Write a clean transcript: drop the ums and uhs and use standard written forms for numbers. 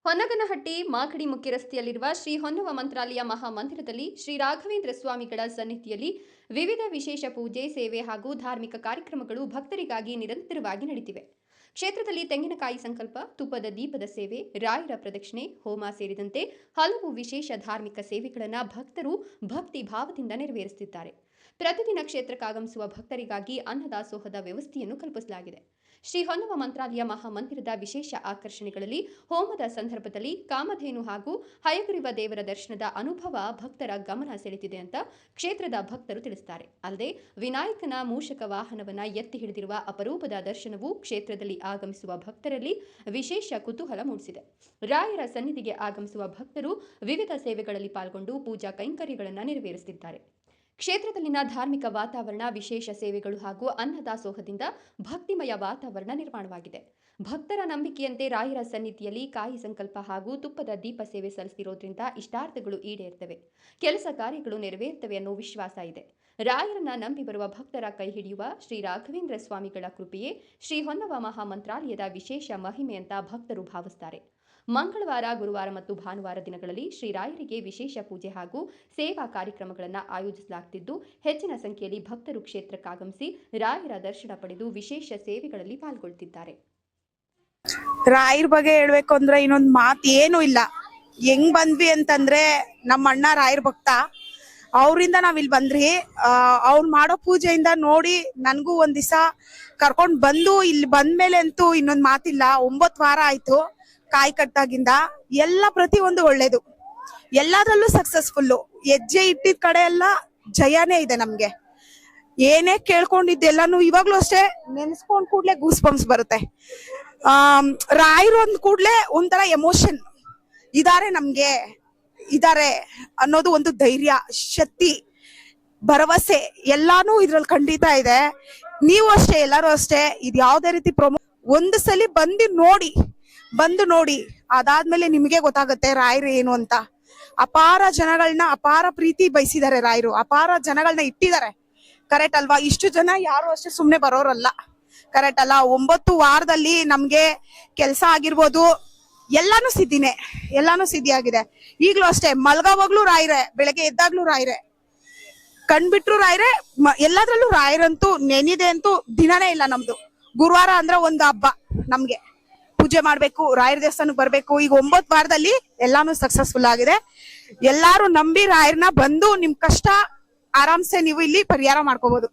ಹೊನ್ನಗನಹಟ್ಟಿ ಮಾಗಡಿ ಮುಖ್ಯ ರಸ್ತೆಯಲ್ಲಿರುವ ಶ್ರೀ ಹೊನ್ನವ ಮಂತ್ರಾಲಯ ಮಹಾಮಂದಿರದಲ್ಲಿ ಶ್ರೀ ರಾಘವೇಂದ್ರ ಸ್ವಾಮಿಗಳ ಸನ್ನಿಧಿಯಲ್ಲಿ ವಿವಿಧ ವಿಶೇಷ ಪೂಜೆ, ಸೇವೆ ಹಾಗೂ ಧಾರ್ಮಿಕ ಕಾರ್ಯಕ್ರಮಗಳು ಭಕ್ತರಿಗಾಗಿ ನಿರಂತರವಾಗಿ ನಡೆಯುತ್ತಿವೆ. ಕ್ಷೇತ್ರದಲ್ಲಿ ತೆಂಗಿನಕಾಯಿ ಸಂಕಲ್ಪ, ತುಪ್ಪದ ದೀಪದ ಸೇವೆ, ರಾಯರ ಪ್ರದಕ್ಷಿಣೆ, ಹೋಮ ಸೇರಿದಂತೆ ಹಲವು ವಿಶೇಷ ಧಾರ್ಮಿಕ ಸೇವೆಗಳನ್ನು ಭಕ್ತರು ಭಕ್ತಿ ಭಾವದಿಂದ ನೆರವೇರಿಸುತ್ತಿದ್ದಾರೆ. ಪ್ರತಿದಿನ ಕ್ಷೇತ್ರಕ್ಕಾಗಮಿಸುವ ಭಕ್ತರಿಗಾಗಿ ಅನ್ನದಾಸೋಹದ ವ್ಯವಸ್ಥೆಯನ್ನು ಕಲ್ಪಿಸಲಾಗಿದೆ. ಶ್ರೀ ಹೊನ್ನವ ಮಂತ್ರಾಲಯ ಮಹಾಮಂದಿರದ ವಿಶೇಷ ಆಕರ್ಷಣೆಗಳಲ್ಲಿ ಹೋಮದ ಸಂದರ್ಭದಲ್ಲಿ ಕಾಮಧೇನು ಹಾಗೂ ಹಯಗ್ರೀವ ದೇವರ ದರ್ಶನದ ಅನುಭವ ಭಕ್ತರ ಗಮನ ಸೆಳೆದಿದೆ ಅಂತ ಕ್ಷೇತ್ರದ ಭಕ್ತರು ತಿಳಿಸುತ್ತಾರೆ. ಅಲ್ಲದೆ ವಿನಾಯಕನ ಮೂಷಕ ವಾಹನವನ್ನು ಎತ್ತಿ ಹಿಡಿದಿರುವ ಅಪರೂಪದ ದರ್ಶನವು ಕ್ಷೇತ್ರದಲ್ಲಿ ಆಗಮಿಸುವ ಭಕ್ತರಲ್ಲಿ ವಿಶೇಷ ಕುತೂಹಲ ಮೂಡಿಸಿದೆ. ರಾಯರ ಸನ್ನಿಧಿಗೆ ಆಗಮಿಸುವ ಭಕ್ತರು ವಿವಿಧ ಸೇವೆಗಳಲ್ಲಿ ಪಾಲ್ಗೊಂಡು ಪೂಜಾ ಕೈಂಕರ್ಯಗಳನ್ನು ನೆರವೇರಿಸುತ್ತಿದ್ದಾರೆ. ಕ್ಷೇತ್ರದಲ್ಲಿನ ಧಾರ್ಮಿಕ ವಾತಾವರಣ, ವಿಶೇಷ ಸೇವೆಗಳು ಹಾಗೂ ಅನ್ನದಾಸೋಹದಿಂದ ಭಕ್ತಿಮಯ ವಾತಾವರಣ ನಿರ್ಮಾಣವಾಗಿದೆ. ಭಕ್ತರ ನಂಬಿಕೆಯಂತೆ ರಾಯರ ಸನ್ನಿಧಿಯಲ್ಲಿ ಕಾಯಿ ಸಂಕಲ್ಪ ಹಾಗೂ ತುಪ್ಪದ ದೀಪ ಸೇವೆ ಸಲ್ಲಿಸಿರೋದ್ರಿಂದ ಇಷ್ಟಾರ್ಥಗಳು ಈಡೇರ್ತವೆ, ಕೆಲಸ ಕಾರ್ಯಗಳು ನೆರವೇರ್ತವೆ ಅನ್ನೋ ವಿಶ್ವಾಸ ಇದೆ. ರಾಯರನ್ನ ನಂಬಿ ಬರುವ ಭಕ್ತರ ಕೈ ಹಿಡಿಯುವ ಶ್ರೀ ರಾಘವೇಂದ್ರ ಸ್ವಾಮಿಗಳ ಕೃಪೆಯೇ ಶ್ರೀ ಹೊನ್ನವ ಮಹಾಮಂತ್ರಾಲಯದ ವಿಶೇಷ ಮಹಿಮೆ ಅಂತ ಭಕ್ತರು ಭಾವಿಸುತ್ತಾರೆ. ಮಂಗಳವಾರ, ಗುರುವಾರ ಮತ್ತು ಭಾನುವಾರ ದಿನಗಳಲ್ಲಿ ಶ್ರೀರಾಯರಿಗೆ ವಿಶೇಷ ಪೂಜೆ ಹಾಗೂ ಸೇವಾ ಕಾರ್ಯಕ್ರಮಗಳನ್ನು ಆಯೋಜಿಸಲಾಗುತ್ತಿದ್ದು, ಹೆಚ್ಚಿನ ಸಂಖ್ಯೆಯಲ್ಲಿ ಭಕ್ತರು ಕ್ಷೇತ್ರಕ್ಕಾಗಮಿಸಿ ರಾಯರ ದರ್ಶನ ಪಡೆದು ವಿಶೇಷ ಸೇವೆಗಳಲ್ಲಿ ಪಾಲ್ಗೊಳ್ಳುತ್ತಿದ್ದಾರೆ. ರಾಯರ ಬಗ್ಗೆ ಹೇಳ್ಬೇಕು ಅಂದ್ರೆ ಇನ್ನೊಂದು ಮಾತು ಏನು ಇಲ್ಲ. ಹೆಂಗ್ ಬಂದ್ವಿ ಅಂತಂದ್ರೆ ನಮ್ಮ ಅಣ್ಣ ರಾಯರ ಭಕ್ತ, ಅವರಿಂದ ನಾವ್ ಇಲ್ಲಿ ಬಂದ್ರಿ. ಅವ್ರು ಮಾಡೋ ಪೂಜೆಯಿಂದ ನೋಡಿ ನನ್ಗೂ ಒಂದ್ ದಿವಸ ಕರ್ಕೊಂಡ್ ಬಂದು ಇಲ್ಲಿ ಬಂದ್ಮೇಲೆ ಅಂತೂ ಇನ್ನೊಂದ್ ಮಾತಿಲ್ಲ. 9 ವಾರ ಆಯ್ತು ಕಾಯಿ ಕಟ್ಟಾಗಿಂದ. ಎಲ್ಲ ಪ್ರತಿಯೊಂದು ಒಳ್ಳೇದು, ಎಲ್ಲಾದ್ರಲ್ಲೂ ಸಕ್ಸಸ್ಫುಲ್ಲು. ಹೆಜ್ಜೆ ಇಟ್ಟಿದ ಕಡೆ ಎಲ್ಲ ಜಯನೇ ಇದೆ ನಮ್ಗೆ. ಏನೇ ಕೇಳ್ಕೊಂಡಿದ್ದೆಲ್ಲಾನು ಇವಾಗ್ಲೂ ಅಷ್ಟೇ ನೆನ್ಸ್ಕೊಂಡ್ ಕೂಡ್ಲೆ ಗೂಸ್ ಬಂಪ್ಸ್ ಬರುತ್ತೆ. ರಾಯರು ಅಂದ್ ಕೂಡ್ಲೆ ಒಂಥರ ಎಮೋಷನ್. ನಮ್ಗೆ ಇದಾರೆ ಅನ್ನೋದು ಒಂದು ಧೈರ್ಯ, ಶಕ್ತಿ, ಭರವಸೆ ಎಲ್ಲಾನು ಇದ್ರಲ್ಲಿ ಖಂಡಿತ ಇದೆ. ನೀವು ಅಷ್ಟೇ, ಎಲ್ಲರೂ ಅಷ್ಟೇ. ಇದು ಯಾವ್ದೇ ರೀತಿ ಒಂದು ಸಲಿ ಬಂದು ನೋಡಿ ಅದಾದ್ಮೇಲೆ ನಿಮಗೆ ಗೊತ್ತಾಗುತ್ತೆ ರಾಯರು ಏನು ಅಂತ. ಅಪಾರ ಜನಗಳನ್ನ, ಅಪಾರ ಪ್ರೀತಿ ಬಯಸಿದ್ದಾರೆ ರಾಯರು, ಅಪಾರ ಜನಗಳನ್ನ ಇಟ್ಟಿದ್ದಾರೆ. ಕರೆಕ್ಟ್ ಅಲ್ವಾ? ಇಷ್ಟು ಜನ ಯಾರು ಅಷ್ಟೇ ಸುಮ್ನೆ ಬರೋರಲ್ಲ, ಕರೆಕ್ಟ್ ಅಲ್ಲ? 9 ವಾರದಲ್ಲಿ ನಮ್ಗೆ ಕೆಲಸ ಆಗಿರ್ಬೋದು, ಎಲ್ಲಾನು ಸಿದ್ಧಿಯಾಗಿದೆ. ಈಗ್ಲೂ ಅಷ್ಟೇ, ಮಲ್ಗೋವಾಗ್ಲೂ ರಾಯರೇ, ಬೆಳಗ್ಗೆ ಎದ್ದಾಗ್ಲೂ ರಾಯರೇ, ಕಣ್ಬಿಟ್ರು ರಾಯರೇ. ಎಲ್ಲಾದ್ರಲ್ಲೂ ರಾಯರಂತೂ ನೆನಿದೆ ಅಂತೂ ದಿನನೇ ಇಲ್ಲ ನಮ್ದು. ಗುರುವಾರ ಅಂದ್ರೆ ಒಂದು ಹಬ್ಬ ನಮ್ಗೆ. ಪೂಜೆ ಮಾಡ್ಬೇಕು, ರಾಯರ ದೇವಸ್ಥಾನಕ್ಕೆ ಬರ್ಬೇಕು. ಈಗ 9 ವಾರದಲ್ಲಿ ಎಲ್ಲಾನು ಸಕ್ಸಸ್ಫುಲ್ ಆಗಿದೆ. ಎಲ್ಲಾರು ನಂಬಿ ರಾಯರನ್ನ ಬಂದು ನಿಮ್ ಕಷ್ಟ ಆರಾಮ್ಸೆ ನೀವು ಇಲ್ಲಿ ಪರಿಹಾರ ಮಾಡ್ಕೋಬಹುದು.